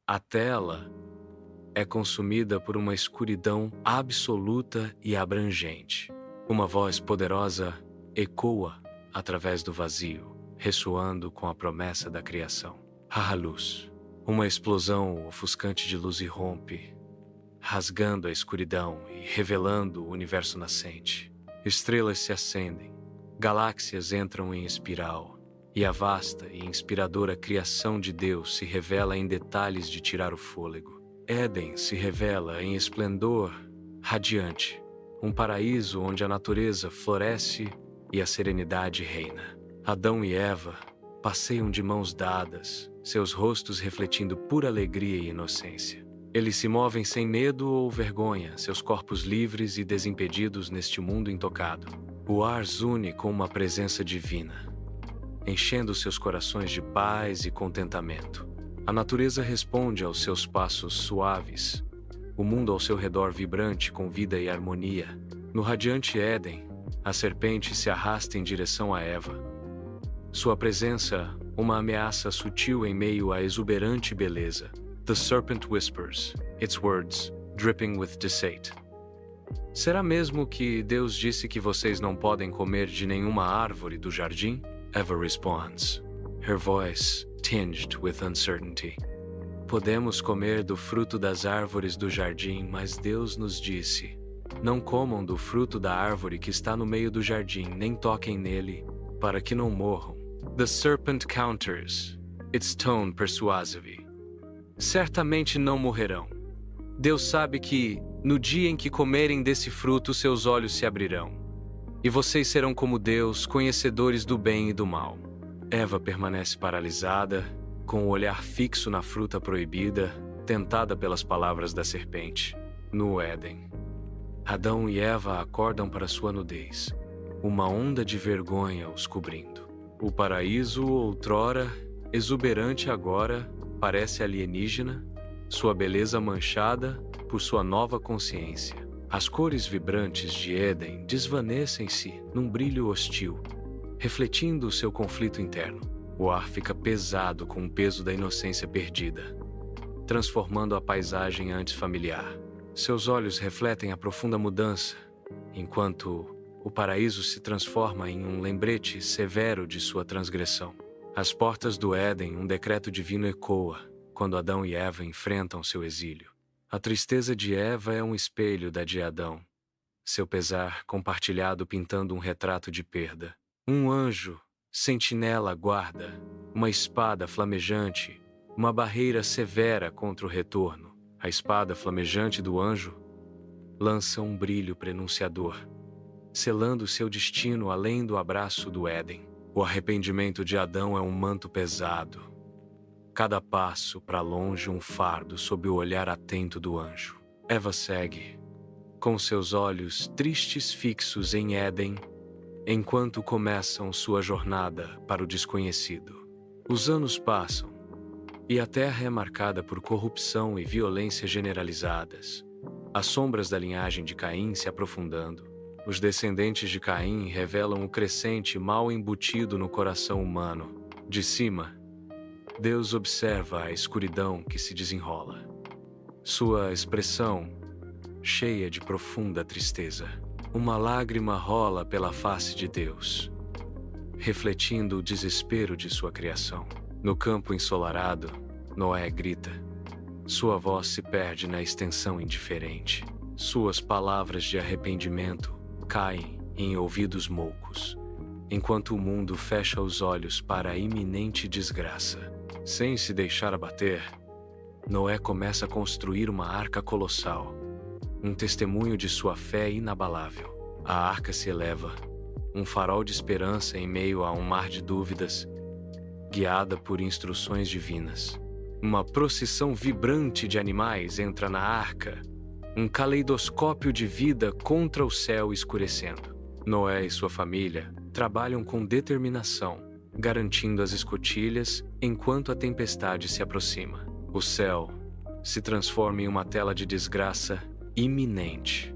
A tela é consumida por uma escuridão absoluta e abrangente. Uma voz poderosa ecoa através do vazio, ressoando com a promessa da criação. A luz. Uma explosão ofuscante de luz irrompe, rasgando a escuridão e revelando o universo nascente. Estrelas se acendem, galáxias entram em espiral, e a vasta e inspiradora criação de Deus se revela em detalhes de tirar o fôlego. Éden se revela em esplendor radiante, um paraíso onde a natureza floresce e a serenidade reina. Adão e Eva passeiam de mãos dadas, seus rostos refletindo pura alegria e inocência. Eles se movem sem medo ou vergonha, seus corpos livres e desimpedidos neste mundo intocado. O ar zune com uma presença divina, enchendo seus corações de paz e contentamento. A natureza responde aos seus passos suaves, o mundo ao seu redor vibrante com vida e harmonia. No radiante Éden, a serpente se arrasta em direção a Eva. Sua presença, uma ameaça sutil em meio à exuberante beleza. The serpent whispers, its words dripping with deceit. Será mesmo que Deus disse que vocês não podem comer de nenhuma árvore do jardim? Eva responds, her voice tinged with uncertainty. Podemos comer do fruto das árvores do jardim, mas Deus nos disse: não comam do fruto da árvore que está no meio do jardim, nem toquem nele, para que não morram. The serpent counters, its tone persuasive. Certamente não morrerão. Deus sabe que, no dia em que comerem desse fruto, seus olhos se abrirão, e vocês serão como Deus, conhecedores do bem e do mal. Eva permanece paralisada, com o olhar fixo na fruta proibida, tentada pelas palavras da serpente. No Éden, Adão e Eva acordam para sua nudez, uma onda de vergonha os cobrindo. O paraíso, outrora exuberante, agora parece alienígena, sua beleza manchada por sua nova consciência. As cores vibrantes de Éden desvanecem-se num brilho hostil, refletindo o seu conflito interno. O ar fica pesado com o peso da inocência perdida, transformando a paisagem antes familiar. Seus olhos refletem a profunda mudança, enquanto o paraíso se transforma em um lembrete severo de sua transgressão. Às portas do Éden, um decreto divino ecoa quando Adão e Eva enfrentam seu exílio. A tristeza de Eva é um espelho da de Adão, seu pesar compartilhado pintando um retrato de perda. Um anjo, sentinela guarda, uma espada flamejante, uma barreira severa contra o retorno. A espada flamejante do anjo lança um brilho prenunciador, selando seu destino além do abraço do Éden. O arrependimento de Adão é um manto pesado. Cada passo para longe um fardo sob o olhar atento do anjo. Eva segue, com seus olhos tristes fixos em Éden, enquanto começam sua jornada para o desconhecido. Os anos passam, e a terra é marcada por corrupção e violência generalizadas. As sombras da linhagem de Caim se aprofundando. Os descendentes de Caim revelam o crescente mal embutido no coração humano. De cima, Deus observa a escuridão que se desenrola. Sua expressão, cheia de profunda tristeza. Uma lágrima rola pela face de Deus, refletindo o desespero de sua criação. No campo ensolarado, Noé grita. Sua voz se perde na extensão indiferente. Suas palavras de arrependimento caem em ouvidos moucos, enquanto o mundo fecha os olhos para a iminente desgraça. Sem se deixar abater, Noé começa a construir uma arca colossal, um testemunho de sua fé inabalável. A arca se eleva, um farol de esperança em meio a um mar de dúvidas, guiada por instruções divinas. Uma procissão vibrante de animais entra na arca, um caleidoscópio de vida contra o céu escurecendo. Noé e sua família trabalham com determinação, garantindo as escotilhas enquanto a tempestade se aproxima. O céu se transforma em uma tela de desgraça iminente,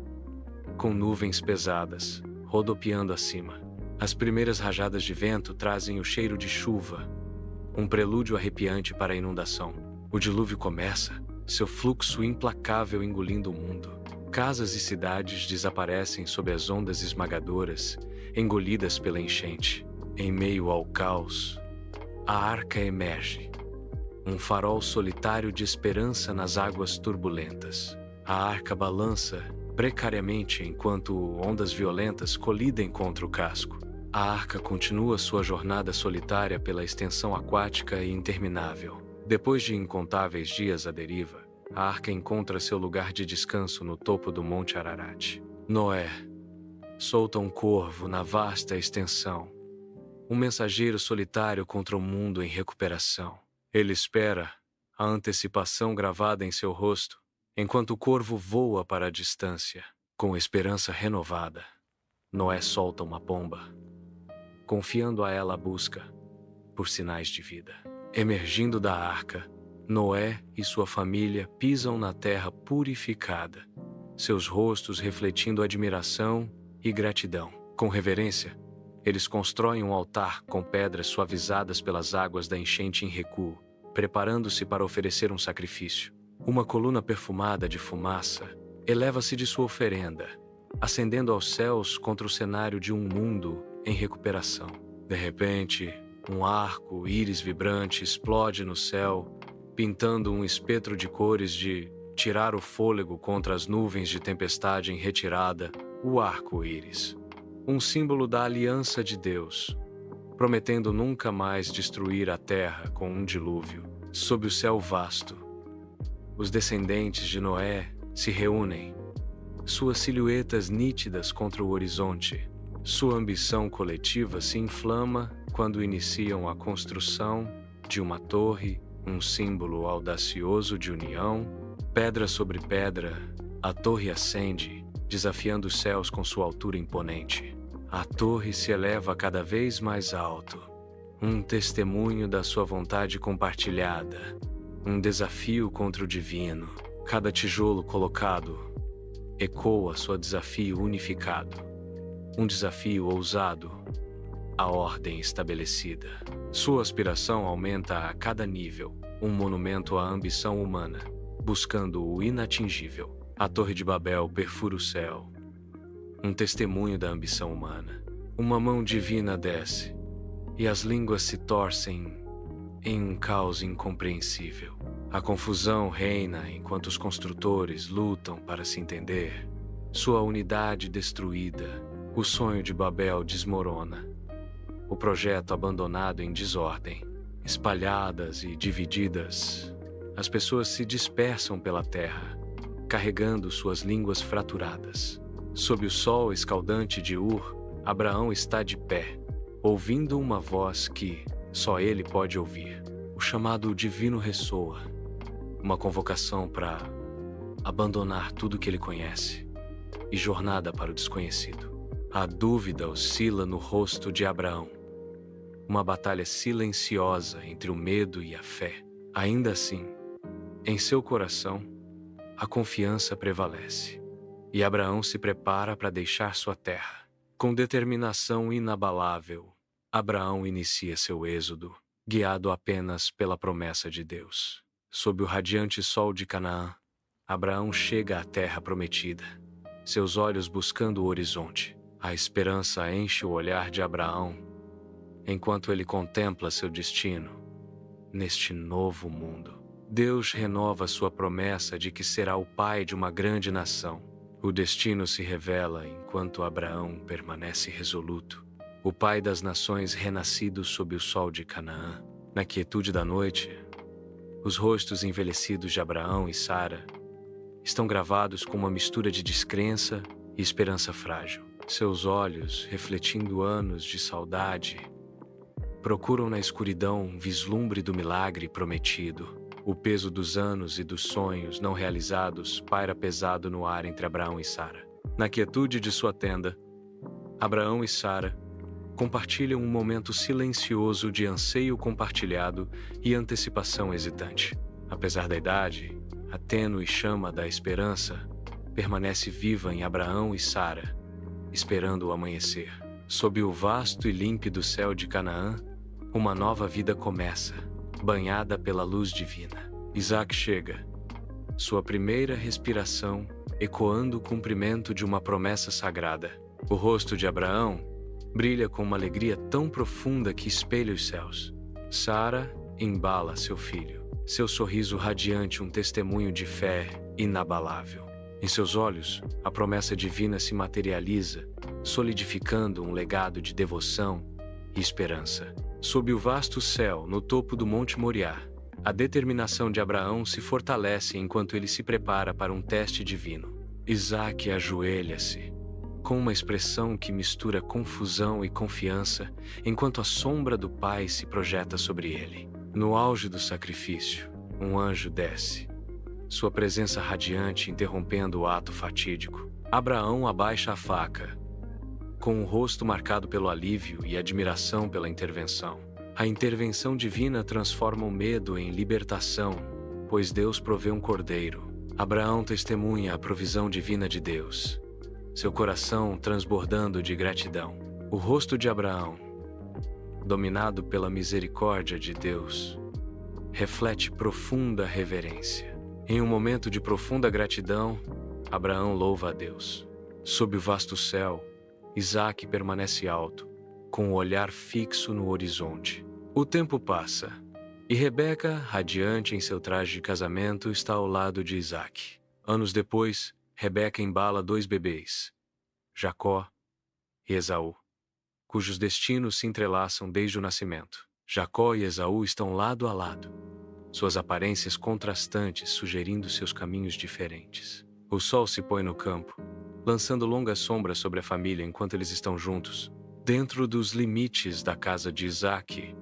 com nuvens pesadas rodopiando acima. As primeiras rajadas de vento trazem o cheiro de chuva, um prelúdio arrepiante para a inundação. O dilúvio começa, seu fluxo implacável engolindo o mundo. Casas e cidades desaparecem sob as ondas esmagadoras, engolidas pela enchente. Em meio ao caos, a arca emerge, um farol solitário de esperança nas águas turbulentas. A arca balança precariamente enquanto ondas violentas colidem contra o casco. A arca continua sua jornada solitária pela extensão aquática e interminável. Depois de incontáveis dias à deriva, a arca encontra seu lugar de descanso no topo do Monte Ararat. Noé solta um corvo na vasta extensão, um mensageiro solitário contra o mundo em recuperação. Ele espera, a antecipação gravada em seu rosto, enquanto o corvo voa para a distância. Com esperança renovada, Noé solta uma pomba, confiando a ela a busca por sinais de vida. Emergindo da arca, Noé e sua família pisam na terra purificada, seus rostos refletindo admiração e gratidão. Com reverência, eles constroem um altar com pedras suavizadas pelas águas da enchente em recuo, preparando-se para oferecer um sacrifício. Uma coluna perfumada de fumaça eleva-se de sua oferenda, ascendendo aos céus contra o cenário de um mundo em recuperação. De repente, um arco-íris vibrante explode no céu, pintando um espectro de cores de tirar o fôlego contra as nuvens de tempestade em retirada. O arco-íris, um símbolo da aliança de Deus, prometendo nunca mais destruir a terra com um dilúvio. Sob o céu vasto, os descendentes de Noé se reúnem, suas silhuetas nítidas contra o horizonte. Sua ambição coletiva se inflama quando iniciam a construção de uma torre, um símbolo audacioso de união. Pedra sobre pedra, a torre ascende, desafiando os céus com sua altura imponente. A torre se eleva cada vez mais alto, um testemunho da sua vontade compartilhada, um desafio contra o divino. Cada tijolo colocado ecoa seu desafio unificado, um desafio ousado à ordem estabelecida. Sua aspiração aumenta a cada nível, um monumento à ambição humana, buscando o inatingível. A Torre de Babel perfura o céu, um testemunho da ambição humana. Uma mão divina desce, e as línguas se torcem em um caos incompreensível. A confusão reina enquanto os construtores lutam para se entender. Sua unidade destruída, o sonho de Babel desmorona. O projeto abandonado em desordem. Espalhadas e divididas, as pessoas se dispersam pela terra, carregando suas línguas fraturadas. Sob o sol escaldante de Ur, Abraão está de pé, ouvindo uma voz que só ele pode ouvir. O chamado divino ressoa, uma convocação para abandonar tudo que ele conhece e jornada para o desconhecido. A dúvida oscila no rosto de Abraão, uma batalha silenciosa entre o medo e a fé. Ainda assim, em seu coração, a confiança prevalece, e Abraão se prepara para deixar sua terra. Com determinação inabalável, Abraão inicia seu êxodo, guiado apenas pela promessa de Deus. Sob o radiante sol de Canaã, Abraão chega à terra prometida, seus olhos buscando o horizonte. A esperança enche o olhar de Abraão, enquanto ele contempla seu destino neste novo mundo. Deus renova sua promessa de que será o pai de uma grande nação. O destino se revela enquanto Abraão permanece resoluto, o pai das nações renascido sob o sol de Canaã. Na quietude da noite, os rostos envelhecidos de Abraão e Sara estão gravados com uma mistura de descrença e esperança frágil. Seus olhos, refletindo anos de saudade, procuram na escuridão um vislumbre do milagre prometido. O peso dos anos e dos sonhos não realizados paira pesado no ar entre Abraão e Sara. Na quietude de sua tenda, Abraão e Sara compartilham um momento silencioso de anseio compartilhado e antecipação hesitante. Apesar da idade, a tênue chama da esperança permanece viva em Abraão e Sara, esperando o amanhecer. Sob o vasto e límpido céu de Canaã, uma nova vida começa, banhada pela luz divina. Isaque chega, sua primeira respiração ecoando o cumprimento de uma promessa sagrada. O rosto de Abraão brilha com uma alegria tão profunda que espelha os céus. Sara embala seu filho, seu sorriso radiante um testemunho de fé inabalável. Em seus olhos, a promessa divina se materializa, solidificando um legado de devoção e esperança. Sob o vasto céu, no topo do Monte Moriá, a determinação de Abraão se fortalece enquanto ele se prepara para um teste divino. Isaque ajoelha-se, com uma expressão que mistura confusão e confiança, enquanto a sombra do pai se projeta sobre ele. No auge do sacrifício, um anjo desce, sua presença radiante interrompendo o ato fatídico. Abraão abaixa a faca, com o rosto marcado pelo alívio e admiração pela intervenção. A intervenção divina transforma o medo em libertação, pois Deus provê um cordeiro. Abraão testemunha a provisão divina de Deus, seu coração transbordando de gratidão. O rosto de Abraão, dominado pela misericórdia de Deus, reflete profunda reverência. Em um momento de profunda gratidão, Abraão louva a Deus. Sob o vasto céu, Isaque permanece alto, com o olhar fixo no horizonte. O tempo passa, e Rebeca, radiante em seu traje de casamento, está ao lado de Isaque. Anos depois, Rebeca embala 2 bebês, Jacó e Esaú, cujos destinos se entrelaçam desde o nascimento. Jacó e Esaú estão lado a lado, suas aparências contrastantes sugerindo seus caminhos diferentes. O sol se põe no campo, lançando longas sombras sobre a família enquanto eles estão juntos. Dentro dos limites da casa de Isaque,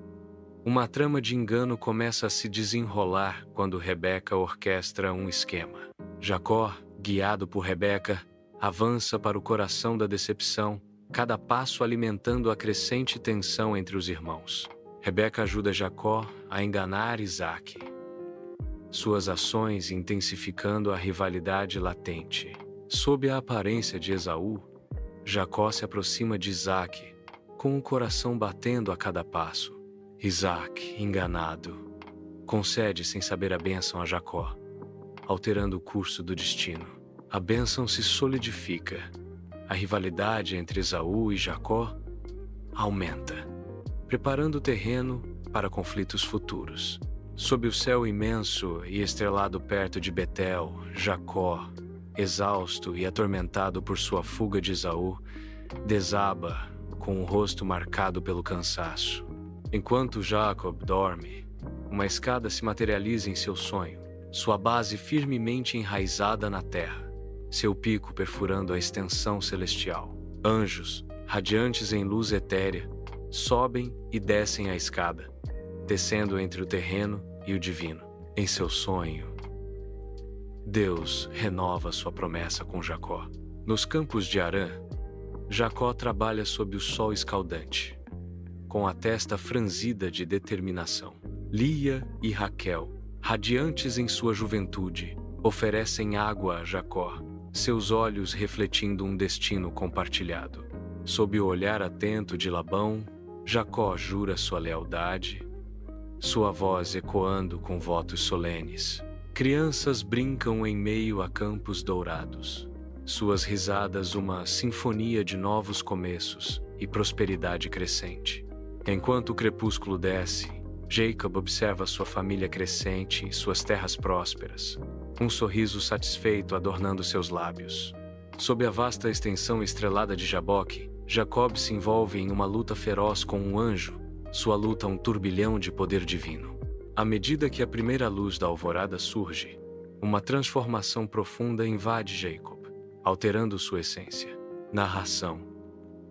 uma trama de engano começa a se desenrolar quando Rebeca orquestra um esquema. Jacó, guiado por Rebeca, avança para o coração da decepção, cada passo alimentando a crescente tensão entre os irmãos. Rebeca ajuda Jacó a enganar Isaque, suas ações intensificando a rivalidade latente. Sob a aparência de Esaú, Jacó se aproxima de Isaque, com o coração batendo a cada passo. Isaque, enganado, concede sem saber a bênção a Jacó, alterando o curso do destino. A bênção se solidifica. A rivalidade entre Esaú e Jacó aumenta, preparando o terreno para conflitos futuros. Sob o céu imenso e estrelado perto de Betel, Jacó, exausto e atormentado por sua fuga de Esaú, desaba com o rosto marcado pelo cansaço. Enquanto Jacob dorme, uma escada se materializa em seu sonho, sua base firmemente enraizada na terra, seu pico perfurando a extensão celestial. Anjos, radiantes em luz etérea, sobem e descem a escada, tecendo entre o terreno e o divino. Em seu sonho, Deus renova sua promessa com Jacó. Nos campos de Harã, Jacó trabalha sob o sol escaldante, com a testa franzida de determinação. Lia e Raquel, radiantes em sua juventude, oferecem água a Jacó, seus olhos refletindo um destino compartilhado. Sob o olhar atento de Labão, Jacó jura sua lealdade, sua voz ecoando com votos solenes. Crianças brincam em meio a campos dourados, suas risadas uma sinfonia de novos começos e prosperidade crescente. Enquanto o crepúsculo desce, Jacob observa sua família crescente e suas terras prósperas, um sorriso satisfeito adornando seus lábios. Sob a vasta extensão estrelada de Jaboque, Jacob se envolve em uma luta feroz com um anjo, sua luta um turbilhão de poder divino. À medida que a primeira luz da alvorada surge, uma transformação profunda invade Jacob, alterando sua essência. Narração: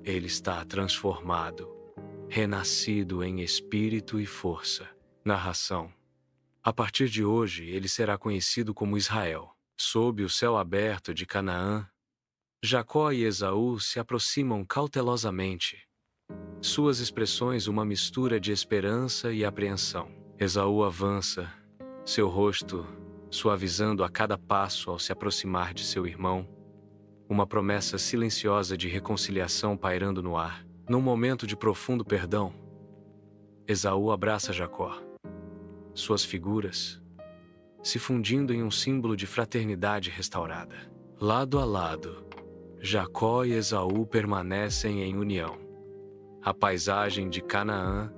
ele está transformado, renascido em espírito e força. Narração: a partir de hoje ele será conhecido como Israel. Sob o céu aberto de Canaã, Jacó e Esaú se aproximam cautelosamente. Suas expressões uma mistura de esperança e apreensão. Esaú avança, seu rosto suavizando a cada passo ao se aproximar de seu irmão, uma promessa silenciosa de reconciliação pairando no ar. Num momento de profundo perdão, Esaú abraça Jacó. Suas figuras, se fundindo em um símbolo de fraternidade restaurada. Lado a lado, Jacó e Esaú permanecem em união. A paisagem de Canaã,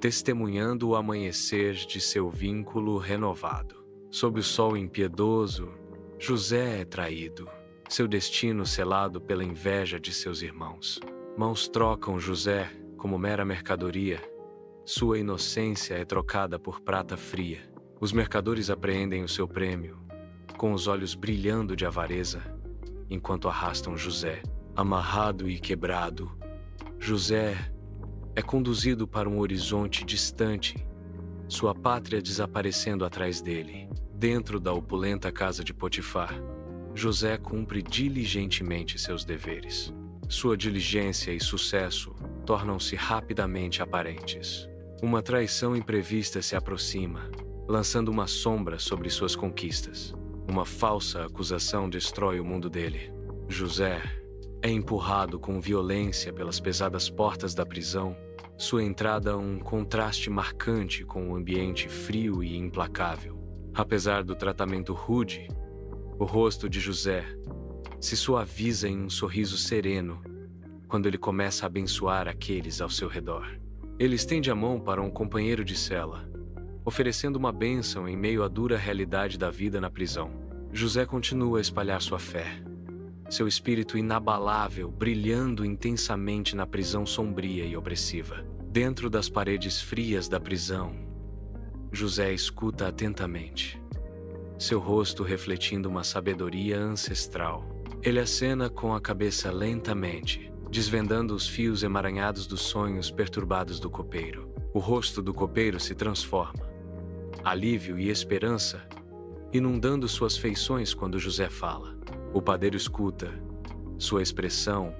testemunhando o amanhecer de seu vínculo renovado. Sob o sol impiedoso, José é traído, seu destino selado pela inveja de seus irmãos. Mãos trocam José como mera mercadoria. Sua inocência é trocada por prata fria. Os mercadores apreendem o seu prêmio, com os olhos brilhando de avareza, enquanto arrastam José. Amarrado e quebrado, José é conduzido para um horizonte distante, sua pátria desaparecendo atrás dele. Dentro da opulenta casa de Potifar, José cumpre diligentemente seus deveres. Sua diligência e sucesso tornam-se rapidamente aparentes. Uma traição imprevista se aproxima, lançando uma sombra sobre suas conquistas. Uma falsa acusação destrói o mundo dele. José é empurrado com violência pelas pesadas portas da prisão, sua entrada um contraste marcante com o ambiente frio e implacável. Apesar do tratamento rude, o rosto de José se suaviza em um sorriso sereno quando ele começa a abençoar aqueles ao seu redor. Ele estende a mão para um companheiro de cela, oferecendo uma bênção em meio à dura realidade da vida na prisão. José continua a espalhar sua fé, seu espírito inabalável brilhando intensamente na prisão sombria e opressiva. Dentro das paredes frias da prisão, José escuta atentamente, seu rosto refletindo uma sabedoria ancestral. Ele acena com a cabeça lentamente, desvendando os fios emaranhados dos sonhos perturbados do copeiro. O rosto do copeiro se transforma, alívio e esperança inundando suas feições quando José fala. O padeiro escuta, sua expressão,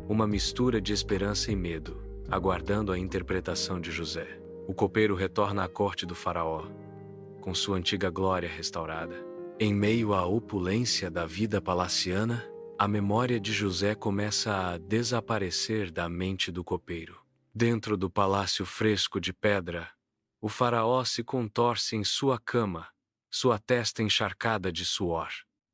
uma mistura de esperança e medo, aguardando a interpretação de José. O copeiro retorna à corte do faraó, com sua antiga glória restaurada. Em meio à opulência da vida palaciana, a memória de José começa a desaparecer da mente do copeiro. Dentro do palácio fresco de pedra, o faraó se contorce em sua cama, sua testa encharcada de suor.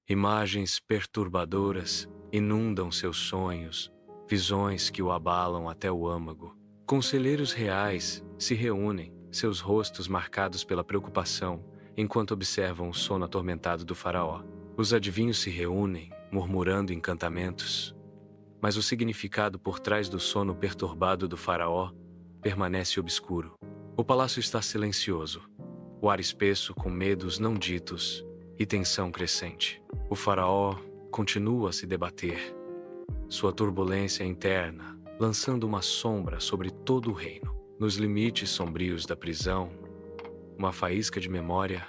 Imagens perturbadoras inundam seus sonhos, visões que o abalam até o âmago. Conselheiros reais se reúnem, seus rostos marcados pela preocupação, enquanto observam o sono atormentado do faraó. Os adivinhos se reúnem, murmurando encantamentos. Mas o significado por trás do sono perturbado do faraó permanece obscuro. O palácio está silencioso, o ar espesso com medos não ditos e tensão crescente. O faraó continua a se debater, sua turbulência interna lançando uma sombra sobre todo o reino. Nos limites sombrios da prisão, uma faísca de memória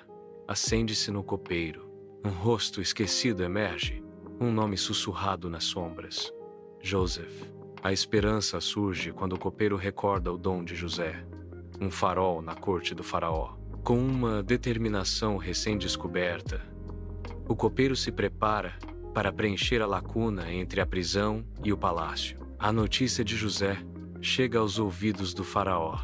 acende-se no copeiro. Um rosto esquecido emerge, um nome sussurrado nas sombras. Joseph. A esperança surge quando o copeiro recorda o dom de José, um farol na corte do faraó. Com uma determinação recém-descoberta, o copeiro se prepara para preencher a lacuna entre a prisão e o palácio. A notícia de José chega aos ouvidos do faraó,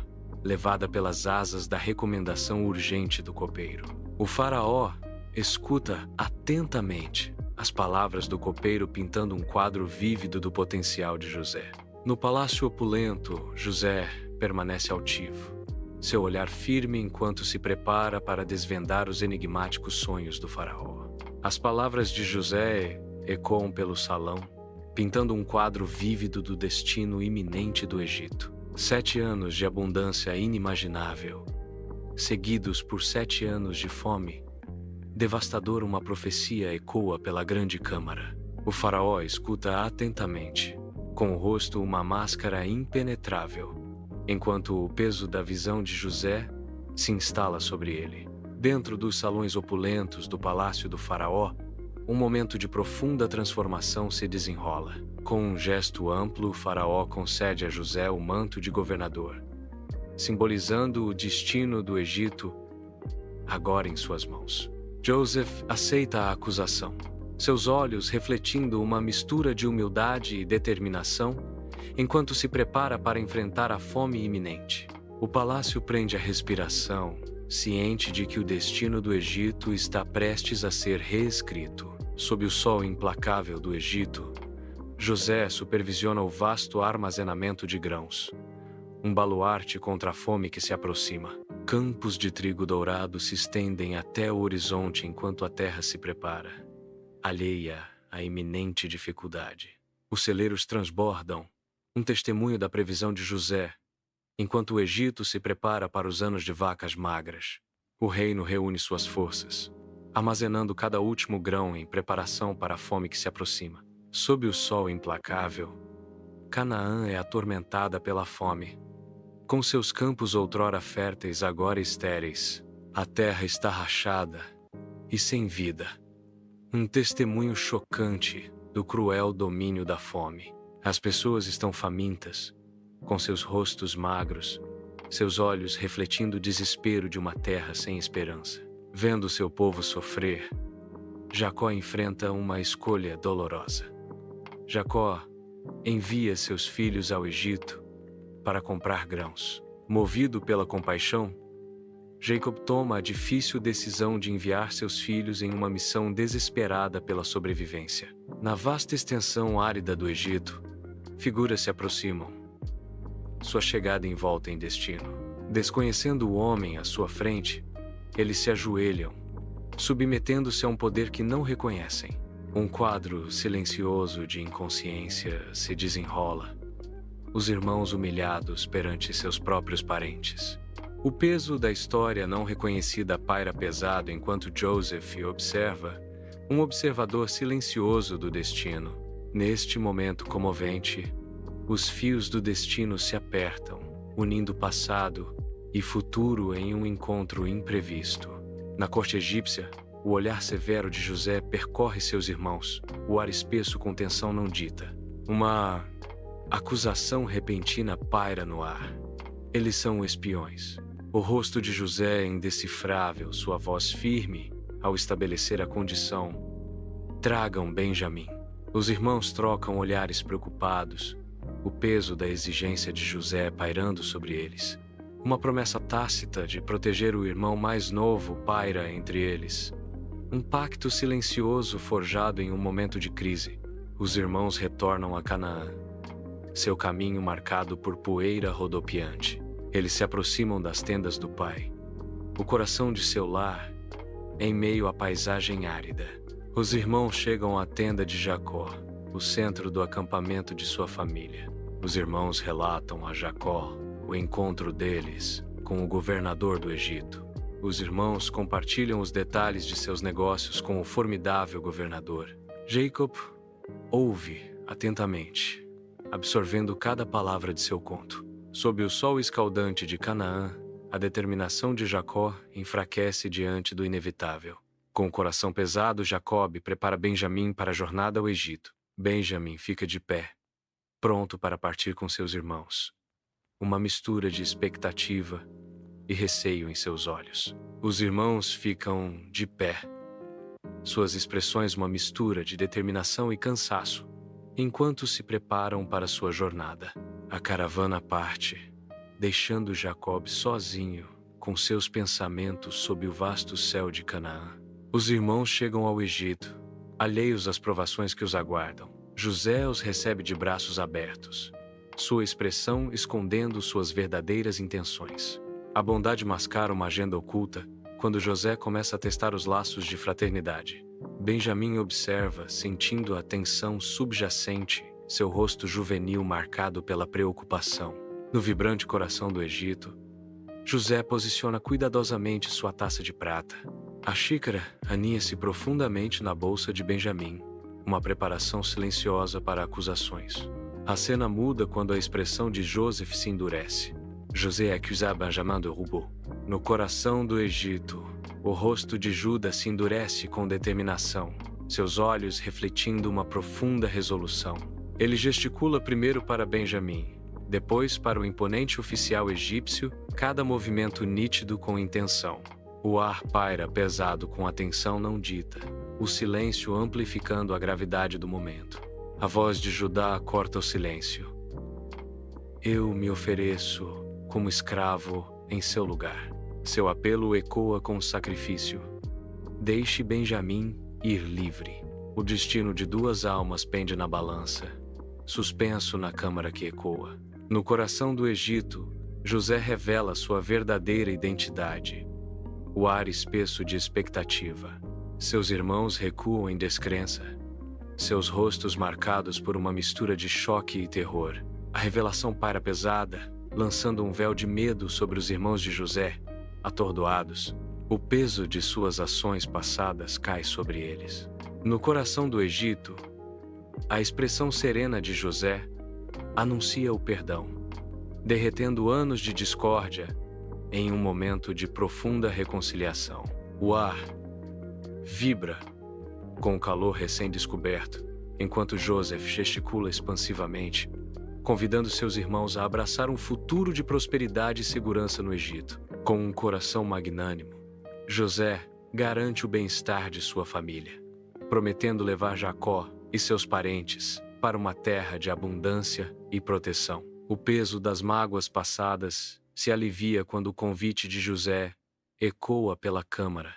levada pelas asas da recomendação urgente do copeiro. O faraó escuta atentamente as palavras do copeiro, pintando um quadro vívido do potencial de José. No palácio opulento, José permanece altivo, seu olhar firme enquanto se prepara para desvendar os enigmáticos sonhos do faraó. As palavras de José ecoam pelo salão, pintando um quadro vívido do destino iminente do Egito. 7 anos de abundância inimaginável, seguidos por 7 anos de fome devastadora. Uma profecia ecoa pela grande câmara. O faraó escuta atentamente, com o rosto uma máscara impenetrável, enquanto o peso da visão de José se instala sobre ele. Dentro dos salões opulentos do palácio do faraó, um momento de profunda transformação se desenrola. Com um gesto amplo, o faraó concede a José o manto de governador, simbolizando o destino do Egito agora em suas mãos. Joseph aceita a acusação, seus olhos refletindo uma mistura de humildade e determinação, enquanto se prepara para enfrentar a fome iminente. O palácio prende a respiração, ciente de que o destino do Egito está prestes a ser reescrito. Sob o sol implacável do Egito, José supervisiona o vasto armazenamento de grãos, um baluarte contra a fome que se aproxima. Campos de trigo dourado se estendem até o horizonte enquanto a terra se prepara, alheia à iminente dificuldade. Os celeiros transbordam, um testemunho da previsão de José, enquanto o Egito se prepara para os anos de vacas magras. O reino reúne suas forças, armazenando cada último grão em preparação para a fome que se aproxima. Sob o sol implacável, Canaã é atormentada pela fome. Com seus campos outrora férteis, agora estéreis, a terra está rachada e sem vida. Um testemunho chocante do cruel domínio da fome. As pessoas estão famintas, com seus rostos magros, seus olhos refletindo o desespero de uma terra sem esperança. Vendo seu povo sofrer, Jacó enfrenta uma escolha dolorosa. Jacó envia seus filhos ao Egito para comprar grãos. Movido pela compaixão, Jacob toma a difícil decisão de enviar seus filhos em uma missão desesperada pela sobrevivência. Na vasta extensão árida do Egito, figuras se aproximam. Sua chegada envolta em destino. Desconhecendo o homem à sua frente, eles se ajoelham, submetendo-se a um poder que não reconhecem. Um quadro silencioso de inconsciência se desenrola. Os irmãos humilhados perante seus próprios parentes. O peso da história não reconhecida paira pesado enquanto Joseph observa, um observador silencioso do destino. Neste momento comovente, os fios do destino se apertam, unindo passado e futuro em um encontro imprevisto. Na corte egípcia, o olhar severo de José percorre seus irmãos, o ar espesso com tensão não dita. Uma acusação repentina paira no ar. Eles são espiões. O rosto de José é indecifrável, sua voz firme ao estabelecer a condição. Tragam Benjamim. Os irmãos trocam olhares preocupados, o peso da exigência de José pairando sobre eles. Uma promessa tácita de proteger o irmão mais novo paira entre eles. Um pacto silencioso forjado em um momento de crise. Os irmãos retornam a Canaã, seu caminho marcado por poeira rodopiante. Eles se aproximam das tendas do pai, o coração de seu lar, em meio à paisagem árida. Os irmãos chegam à tenda de Jacó, o centro do acampamento de sua família. Os irmãos relatam a Jacó o encontro deles com o governador do Egito. Os irmãos compartilham os detalhes de seus negócios com o formidável governador. Jacob ouve atentamente, absorvendo cada palavra de seu conto. Sob o sol escaldante de Canaã, a determinação de Jacó enfraquece diante do inevitável. Com o coração pesado, Jacob prepara Benjamim para a jornada ao Egito. Benjamim fica de pé, pronto para partir com seus irmãos. Uma mistura de expectativa e receio em seus olhos. Os irmãos ficam de pé, suas expressões uma mistura de determinação e cansaço, enquanto se preparam para sua jornada. A caravana parte, deixando Jacob sozinho, com seus pensamentos sob o vasto céu de Canaã. Os irmãos chegam ao Egito, alheios às provações que os aguardam. José os recebe de braços abertos, sua expressão escondendo suas verdadeiras intenções. A bondade mascara uma agenda oculta quando José começa a testar os laços de fraternidade. Benjamim observa, sentindo a tensão subjacente, seu rosto juvenil marcado pela preocupação. No vibrante coração do Egito, José posiciona cuidadosamente sua taça de prata. A xícara aninha-se profundamente na bolsa de Benjamim, uma preparação silenciosa para acusações. A cena muda quando a expressão de Joseph se endurece. José acusa Benjamim de roubo. No coração do Egito, o rosto de Judas se endurece com determinação, seus olhos refletindo uma profunda resolução. Ele gesticula primeiro para Benjamim, depois para o imponente oficial egípcio, cada movimento nítido com intenção. O ar paira pesado com a tensão não dita, o silêncio amplificando a gravidade do momento. A voz de Judá corta o silêncio. Eu me ofereço como escravo em seu lugar. Seu apelo ecoa com sacrifício. Deixe Benjamim ir livre. O destino de 2 almas pende na balança, suspenso na câmara que ecoa. No coração do Egito, José revela sua verdadeira identidade. O ar espesso de expectativa. Seus irmãos recuam em descrença, seus rostos marcados por uma mistura de choque e terror. A revelação paira pesada, lançando um véu de medo sobre os irmãos de José, atordoados. O peso de suas ações passadas cai sobre eles. No coração do Egito, a expressão serena de José anuncia o perdão, derretendo anos de discórdia em um momento de profunda reconciliação. O ar vibra com o calor recém-descoberto, enquanto Joseph gesticula expansivamente, convidando seus irmãos a abraçar um futuro de prosperidade e segurança no Egito. Com um coração magnânimo, José garante o bem-estar de sua família, prometendo levar Jacó e seus parentes para uma terra de abundância e proteção. O peso das mágoas passadas se alivia quando o convite de José ecoa pela câmara,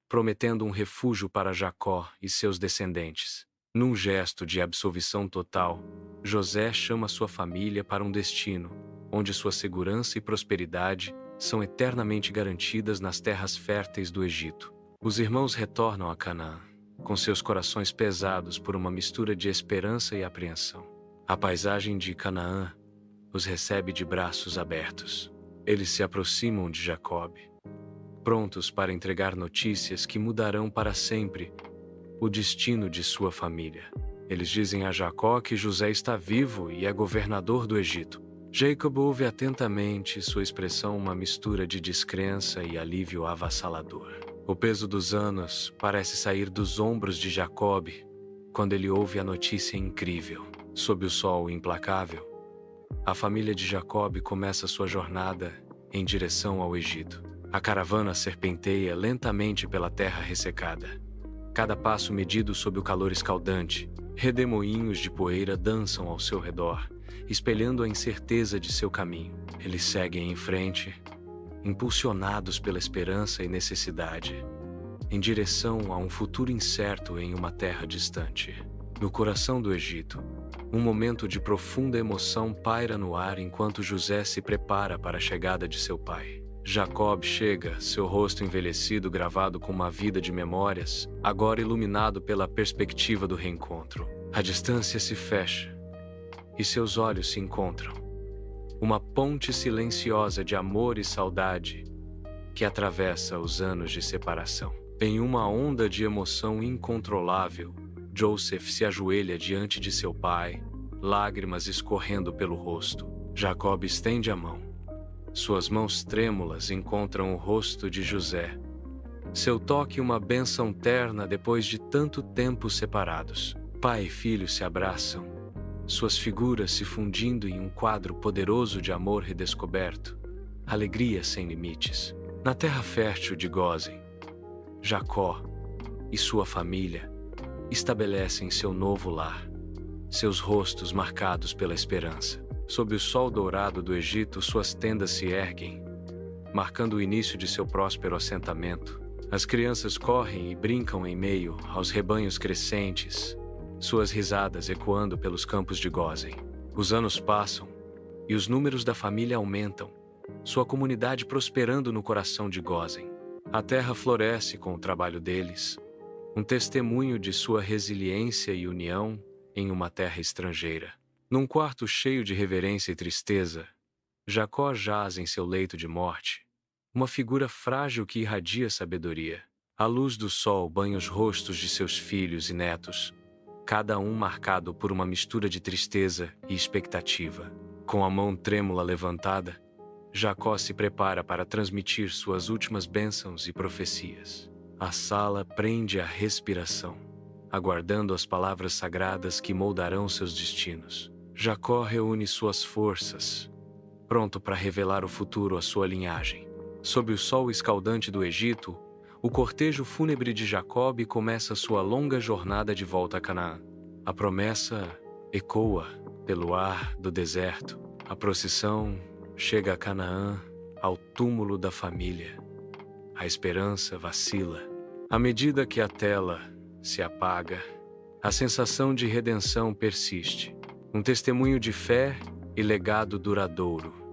prometendo um refúgio para Jacó e seus descendentes. Num gesto de absolvição total, José chama sua família para um destino onde sua segurança e prosperidade são eternamente garantidas nas terras férteis do Egito. Os irmãos retornam a Canaã, com seus corações pesados por uma mistura de esperança e apreensão. A paisagem de Canaã os recebe de braços abertos. Eles se aproximam de Jacob, prontos para entregar notícias que mudarão para sempre o destino de sua família. Eles dizem a Jacó que José está vivo e é governador do Egito. Jacob ouve atentamente, sua expressão uma mistura de descrença e alívio avassalador. O peso dos anos parece sair dos ombros de Jacob quando ele ouve a notícia incrível. Sob o sol implacável, a família de Jacob começa sua jornada em direção ao Egito. A caravana serpenteia lentamente pela terra ressecada. Cada passo medido sob o calor escaldante, redemoinhos de poeira dançam ao seu redor, espelhando a incerteza de seu caminho. Eles seguem em frente, impulsionados pela esperança e necessidade, em direção a um futuro incerto em uma terra distante. No coração do Egito, um momento de profunda emoção paira no ar enquanto José se prepara para a chegada de seu pai. Jacob chega, seu rosto envelhecido gravado com uma vida de memórias, agora iluminado pela perspectiva do reencontro. A distância se fecha e seus olhos se encontram. Uma ponte silenciosa de amor e saudade que atravessa os anos de separação. Em uma onda de emoção incontrolável, Joseph se ajoelha diante de seu pai, lágrimas escorrendo pelo rosto. Jacob estende a mão. Suas mãos trêmulas encontram o rosto de José. Seu toque uma bênção terna depois de tanto tempo separados. Pai e filho se abraçam, suas figuras se fundindo em um quadro poderoso de amor redescoberto, alegria sem limites. Na terra fértil de Gósen, Jacó e sua família estabelecem seu novo lar, seus rostos marcados pela esperança. Sob o sol dourado do Egito, suas tendas se erguem, marcando o início de seu próspero assentamento. As crianças correm e brincam em meio aos rebanhos crescentes, suas risadas ecoando pelos campos de Gósen. Os anos passam e os números da família aumentam, sua comunidade prosperando no coração de Gósen. A terra floresce com o trabalho deles, um testemunho de sua resiliência e união em uma terra estrangeira. Num quarto cheio de reverência e tristeza, Jacó jaz em seu leito de morte, uma figura frágil que irradia sabedoria. A luz do sol banha os rostos de seus filhos e netos, cada um marcado por uma mistura de tristeza e expectativa. Com a mão trêmula levantada, Jacó se prepara para transmitir suas últimas bênçãos e profecias. A sala prende a respiração, aguardando as palavras sagradas que moldarão seus destinos. Jacó reúne suas forças, pronto para revelar o futuro à sua linhagem. Sob o sol escaldante do Egito, o cortejo fúnebre de Jacob começa sua longa jornada de volta a Canaã. A promessa ecoa pelo ar do deserto. A procissão chega a Canaã, ao túmulo da família. A esperança vacila. À medida que a tela se apaga, a sensação de redenção persiste. Um testemunho de fé e legado duradouro.